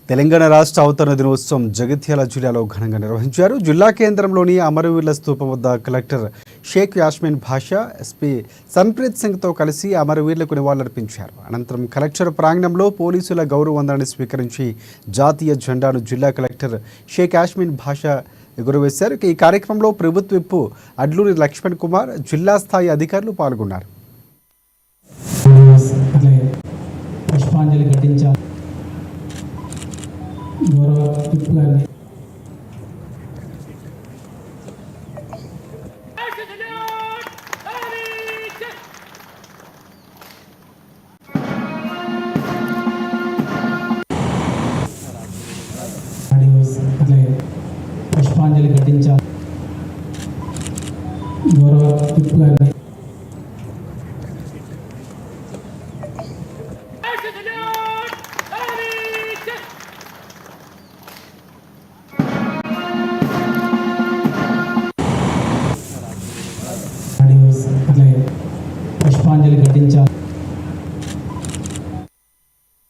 తెలంగాణ రాష్ట్ర అవతరణ దినోత్సవం జగిత్యాల జిల్లాలో ఘనంగా నిర్వహించారు. జిల్లా కేంద్రంలోని అమరవీరుల స్తూపం వద్ద కలెక్టర్ షేక్ యాస్మిన్ భాషా, ఎస్పీ సన్ప్రీత్ సింగ్తో కలిసి అమరవీరులకు నివాళులర్పించారు. అనంతరం కలెక్టర్ ప్రాంగణంలో పోలీసుల గౌరవ వందనాన్ని స్వీకరించి జాతీయ జెండాను జిల్లా కలెక్టర్ షేక్ యాస్మిన్ భాషా ఎగురవేశారు. ఈ కార్యక్రమంలో ప్రభుత్వ విప్ అడ్లూరి లక్ష్మణ్ కుమార్, జిల్లా స్థాయి అధికారులు పాల్గొన్నారు. పుష్పాంజలి ఘటించారు. గౌరవ విప్ గారిని పుష్పాంజలి ఘటించారు. గౌరవ విప్ గారిని పుష్పాంజలి ఘటించారు.